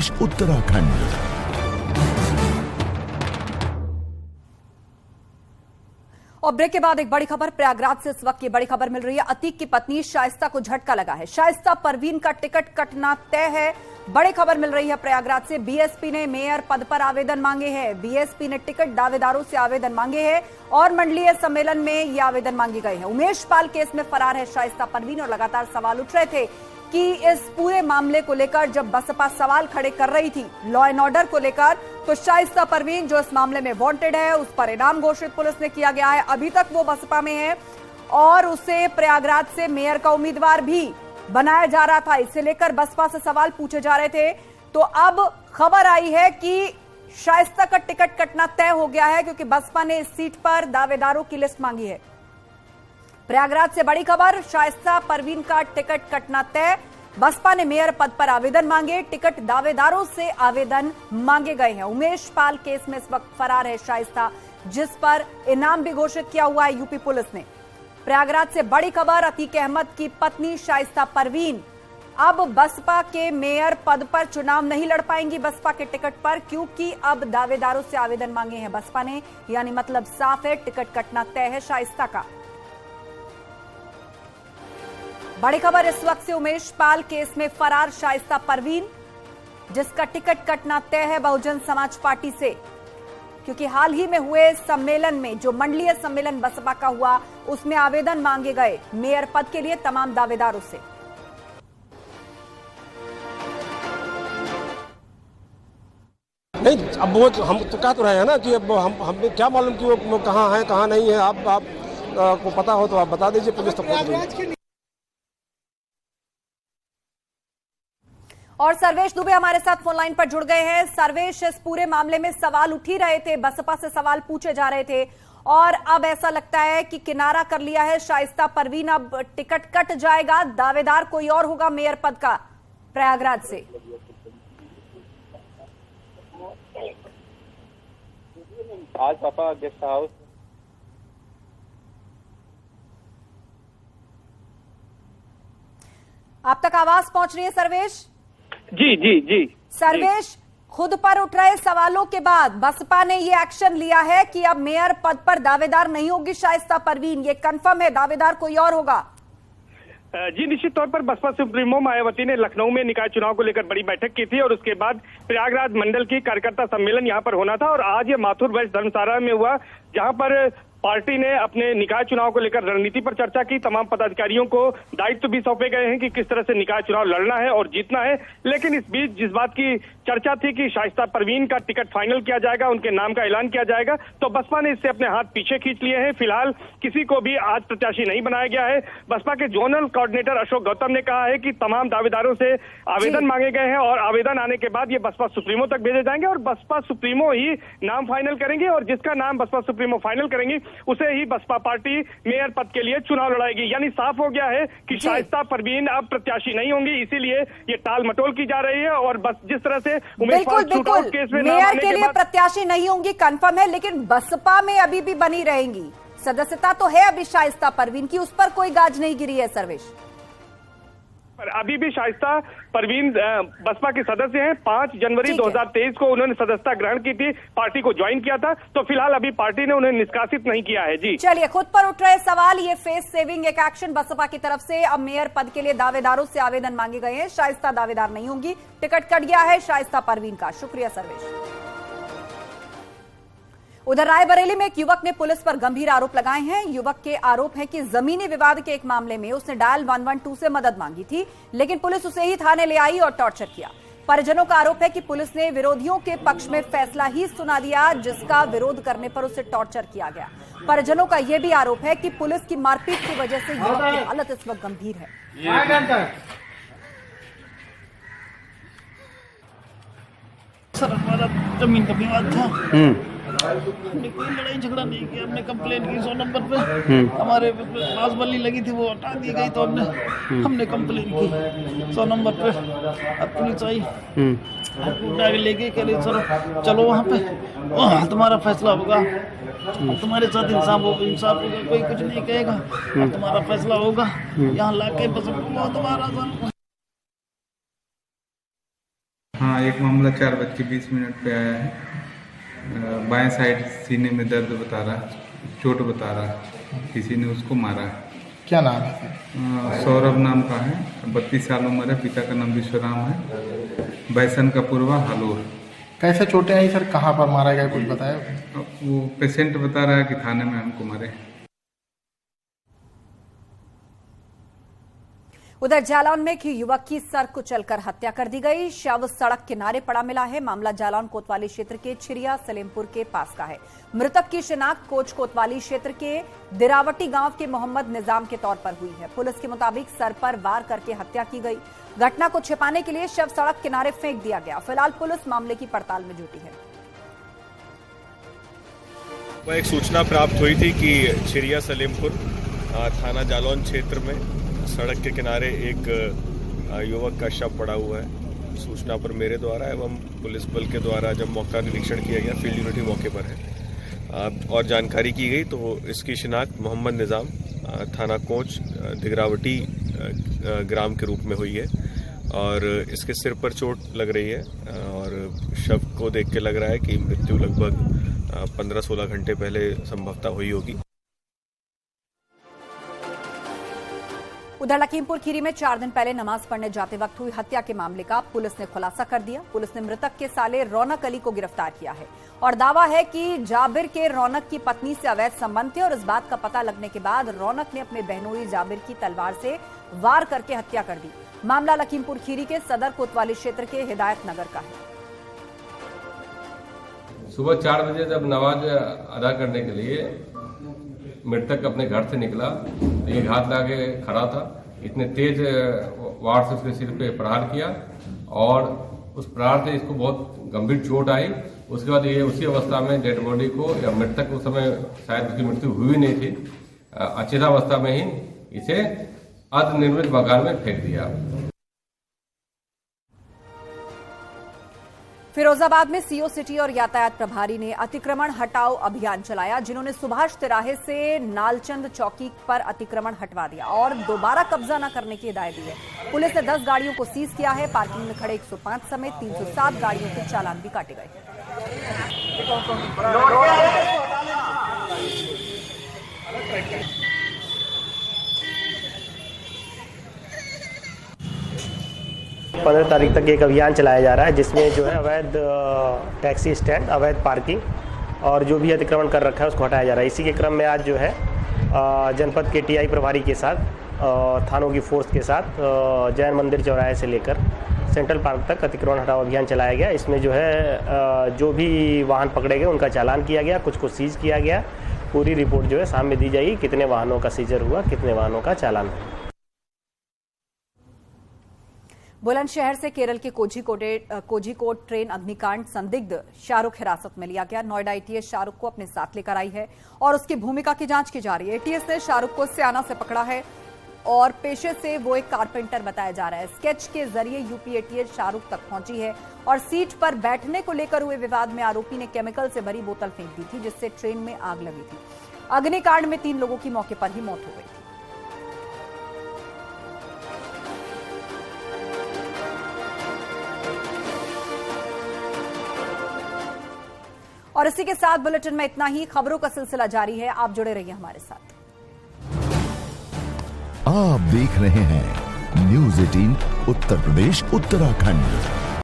प्रदेश, उत्तराखंड। और ब्रेक के बाद एक बड़ी खबर प्रयागराज से इस वक्त की बड़ी खबर मिल रही है। अतीक की पत्नी शाइस्ता को झटका लगा है। शाइस्ता परवीन का टिकट कटना तय है। बड़ी खबर मिल रही है प्रयागराज से। बीएसपी ने मेयर पद पर आवेदन मांगे हैं। बीएसपी ने टिकट दावेदारों से आवेदन मांगे हैं और मंडलीय सम्मेलन में ये आवेदन मांगे गए हैं। उमेश पाल केस में फरार है शाइस्ता परवीन और लगातार सवाल उठ रहे थे कि इस पूरे मामले को लेकर जब बसपा सवाल खड़े कर रही थी लॉ एंड ऑर्डर को लेकर, तो शाइस्ता परवीन जो इस मामले में वांटेड है, उस पर इनाम घोषित पुलिस ने किया गया है। अभी तक वो बसपा में है और उसे प्रयागराज से मेयर का उम्मीदवार भी बनाया जा रहा था। इसे लेकर बसपा से सवाल पूछे जा रहे थे। तो अब खबर आई है कि शाइस्ता का टिकट कटना तय हो गया है क्योंकि बसपा ने इस सीट पर दावेदारों की लिस्ट मांगी है। प्रयागराज से बड़ी खबर, शाइस्ता परवीन का टिकट कटना तय। बसपा ने मेयर पद पर आवेदन मांगे, टिकट दावेदारों से आवेदन मांगे गए हैं। उमेश पाल केस में इस वक्त फरार है शाइस्ता, जिस पर इनाम भी घोषित किया हुआ है यूपी पुलिस ने। प्रयागराज से बड़ी खबर, अतीक अहमद की पत्नी शाइस्ता परवीन अब बसपा के मेयर पद पर चुनाव नहीं लड़ पाएंगी बसपा के टिकट पर, क्योंकि अब दावेदारों से आवेदन मांगे हैं बसपा ने। यानी मतलब साफ है, टिकट कटना तय है शाइस्ता का। बड़ी खबर इस वक्त से, उमेश पाल केस में फरार शाइस्ता परवीन, जिसका टिकट कटना तय है बहुजन समाज पार्टी से, क्योंकि हाल ही में हुए सम्मेलन में जो मंडलीय सम्मेलन बसपा का हुआ उसमें आवेदन मांगे गए मेयर पद के लिए तमाम दावेदारों से। नहीं, अब वो हम तो कह तो रहे हैं ना कि अब हमें क्या मालूम कि वो कहाँ है कहाँ नहीं है। आप को पता हो तो आप बता दीजिए, पुलिस तो। और सर्वेश दुबे हमारे साथ फोन लाइन पर जुड़ गए हैं। सर्वेश, इस पूरे मामले में सवाल उठ ही रहे थे, बसपा से सवाल पूछे जा रहे थे और अब ऐसा लगता है कि किनारा कर लिया है शाइस्ता परवीन। अब टिकट कट जाएगा, दावेदार कोई और होगा मेयर पद का प्रयागराज से। आज पापा गेस्ट हाउस। आप तक आवाज पहुंच रही है सर्वेश? जी जी जी सर्वेश, खुद पर उठ रहे सवालों के बाद बसपा ने ये एक्शन लिया है कि अब मेयर पद पर दावेदार नहीं होगी शाइस्ता परवीन। ये कंफर्म है, दावेदार कोई और होगा? जी निश्चित तौर पर बसपा सुप्रीमो मायावती ने लखनऊ में निकाय चुनाव को लेकर बड़ी बैठक की थी और उसके बाद प्रयागराज मंडल की कार्यकर्ता सम्मेलन यहां पर होना था और आज ये माथुर वैश्य धर्मशाला में हुआ, जहां पर पार्टी ने अपने निकाय चुनाव को लेकर रणनीति पर चर्चा की। तमाम पदाधिकारियों को दायित्व भी सौंपे गए हैं कि किस तरह से निकाय चुनाव लड़ना है और जीतना है। लेकिन इस बीच जिस बात की चर्चा थी कि शाइस्ता परवीन का टिकट फाइनल किया जाएगा, उनके नाम का ऐलान किया जाएगा, तो बसपा ने इससे अपने हाथ पीछे खींच लिए हैं। फिलहाल किसी को भी आज प्रत्याशी नहीं बनाया गया है। बसपा के जोनल कोऑर्डिनेटर अशोक गौतम ने कहा है कि तमाम दावेदारों से आवेदन मांगे गए हैं और आवेदन आने के बाद ये बसपा सुप्रीमो तक भेजे जाएंगे और बसपा सुप्रीमो ही नाम फाइनल करेंगे और जिसका नाम बसपा सुप्रीमो फाइनल करेंगी उसे ही बसपा पार्टी मेयर पद के लिए चुनाव लड़ाएगी। यानी साफ हो गया है कि शाइस्ता परवीन अब प्रत्याशी नहीं होंगी, इसीलिए ये टाल मटोल की जा रही है। और बस जिस तरह से उमेश पाल शूटआउट केस में मेयर के लिए प्रत्याशी नहीं होंगी कंफर्म है, लेकिन बसपा में अभी भी बनी रहेंगी। सदस्यता तो है अभी शाइस्ता परवीन की, उस पर कोई गाज नहीं गिरी है सर्वेश। अभी भी शाइस्ता परवीन बसपा के सदस्य हैं। 5 जनवरी 2023 को उन्होंने सदस्यता ग्रहण की थी, पार्टी को ज्वाइन किया था, तो फिलहाल अभी पार्टी ने उन्हें निष्कासित नहीं किया है। जी चलिए, खुद पर उठ रहे सवाल, ये फेस सेविंग एक एक्शन बसपा की तरफ से। अब मेयर पद के लिए दावेदारों से आवेदन मांगे गए हैं, शाइस्ता दावेदार नहीं होंगी, टिकट कट गया है शाइस्ता परवीन का। शुक्रिया सर्वेश। उधर रायबरेली में एक युवक ने पुलिस पर गंभीर आरोप लगाए हैं। युवक के आरोप है कि जमीनी विवाद के एक मामले में उसने डायल 112 से मदद मांगी थी, लेकिन पुलिस उसे ही थाने ले आई और टॉर्चर किया। परिजनों का आरोप है कि पुलिस ने विरोधियों के पक्ष में फैसला ही सुना दिया, जिसका विरोध करने पर उसे टॉर्चर किया गया। परिजनों का यह भी आरोप है कि पुलिस की मारपीट की वजह से युवक की हालत इस वक्त गंभीर है। सर, हमारा जमीन का विवाद था, हमने कोई लड़ाई झगड़ा नहीं किया। हमने कंप्लेन की 100 नंबर पे, हमारे पास बल्ली लगी थी वो हटा दी गई, तो हमने कंप्लेन की 100 नंबर पे। अब पुलिस आई, उठा के लेके कह रही सर चलो वहाँ पे, तुम्हारा फैसला होगा, तुम्हारे साथ इंसाफ होगा, कोई कुछ नहीं कहेगा, तुम्हारा फैसला होगा। यहाँ लाके बस बहुत बार हाँ, एक मामला 4:20 पे आया है। बाएं साइड सीने में दर्द बता रहा, चोट बता रहा, किसी ने उसको मारा। क्या नाम है? सौरभ नाम का है, 32 साल उम्र है, पिता का नाम विश्वराम है, बैसन का पूर्वा हालोर। कैसे चोटें आई सर, कहाँ पर मारा गया कुछ बताया? वो पेशेंट बता रहा है कि थाने में हमको मारे। उधर जालौन में एक युवक की सर कुचलकर हत्या कर दी गई। शव सड़क किनारे पड़ा मिला है। मामला जालौन कोतवाली क्षेत्र के छिरिया सलेमपुर के पास का है। मृतक की शिनाख्त कोच कोतवाली क्षेत्र के दिरावटी गांव के मोहम्मद निजाम के तौर पर हुई है। पुलिस के मुताबिक सर पर वार करके हत्या की गई। घटना को छिपाने के लिए शव सड़क किनारे फेंक दिया गया। फिलहाल पुलिस मामले की पड़ताल में जुटी है। वह एक सूचना प्राप्त हुई थी कि छिरिया सलेमपुर थाना जालौन क्षेत्र में सड़क के किनारे एक युवक का शव पड़ा हुआ है। सूचना पर मेरे द्वारा एवं पुलिस बल के द्वारा जब मौका निरीक्षण किया गया, फील्ड यूनिटी मौके पर है और जानकारी की गई तो इसकी शिनाख्त मोहम्मद निजाम थाना कोच दिगरावटी ग्राम के रूप में हुई है और इसके सिर पर चोट लग रही है और शव को देख के लग रहा है कि मृत्यु लगभग 15-16 घंटे पहले संभवतः हुई होगी। उधर लखीमपुर खीरी में 4 दिन पहले नमाज पढ़ने जाते वक्त हुई हत्या के मामले का पुलिस ने खुलासा कर दिया। पुलिस ने मृतक के साले रौनक अली को गिरफ्तार किया है और दावा है कि जाबिर के रौनक की पत्नी से अवैध संबंध थे और इस बात का पता लगने के बाद रौनक ने अपने बहनोई जाबिर की तलवार से वार करके हत्या कर दी। मामला लखीमपुर खीरी के सदर कोतवाली क्षेत्र के हिदायत नगर का है। सुबह 4 बजे जब नमाज अदा करने के लिए मृतक अपने घर से निकला, ये घात लाके खड़ा था। इतने तेज वार से उसके सिर पे प्रहार किया और उस प्रहार से इसको बहुत गंभीर चोट आई। उसके बाद ये उसी अवस्था में डेड बॉडी को, या मृतक उस समय शायद उसकी मृत्यु हुई नहीं थी, अचेतावस्था में ही इसे अर्धनिर्मित मकान में फेंक दिया। फिरोजाबाद में सीओ सिटी और यातायात प्रभारी ने अतिक्रमण हटाओ अभियान चलाया, जिन्होंने सुभाष तिराहे से नालचंद चौकी पर अतिक्रमण हटवा दिया और दोबारा कब्जा न करने की हिदायत दी है। पुलिस ने 10 गाड़ियों को सीज किया है। पार्किंग में खड़े 105 समेत 307 गाड़ियों के चालान भी काटे गए। पंद्रह तारीख तक एक अभियान चलाया जा रहा है, जिसमें जो है अवैध टैक्सी स्टैंड, अवैध पार्किंग और जो भी अतिक्रमण कर रखा है उसको हटाया जा रहा है। इसी के क्रम में आज जो है जनपद के टीआई प्रभारी के साथ, थानों की फोर्स के साथ जैन मंदिर चौराहे से लेकर सेंट्रल पार्क तक अतिक्रमण हटाओ अभियान चलाया गया। इसमें जो है जो भी वाहन पकड़े गए उनका चालान किया गया, कुछ को सीज किया गया। पूरी रिपोर्ट जो है सामने दी जाएगी, कितने वाहनों का सीजर हुआ, कितने वाहनों का चालान हुआ। बुलंदशहर से केरल के कोझिकोड ट्रेन अग्निकांड संदिग्ध शाहरुख हिरासत में लिया गया। नोएडा एटीएस शाहरुख को अपने साथ लेकर आई है और उसकी भूमिका की जांच की जा रही है। एटीएस ने शाहरुख को स्याना से पकड़ा है और पेशे से वो एक कारपेंटर बताया जा रहा है। स्केच के जरिए यूपी एटीएस शाहरुख तक पहुंची है और सीट पर बैठने को लेकर हुए विवाद में आरोपी ने केमिकल से भरी बोतल फेंक दी थी, जिससे ट्रेन में आग लगी थी। अग्निकांड में 3 लोगों की मौके पर ही मौत हो गई थी। और इसी के साथ बुलेटिन में इतना ही। खबरों का सिलसिला जारी है, आप जुड़े रहिए हमारे साथ। आप देख रहे हैं न्यूज़ 18 उत्तर प्रदेश उत्तराखंड।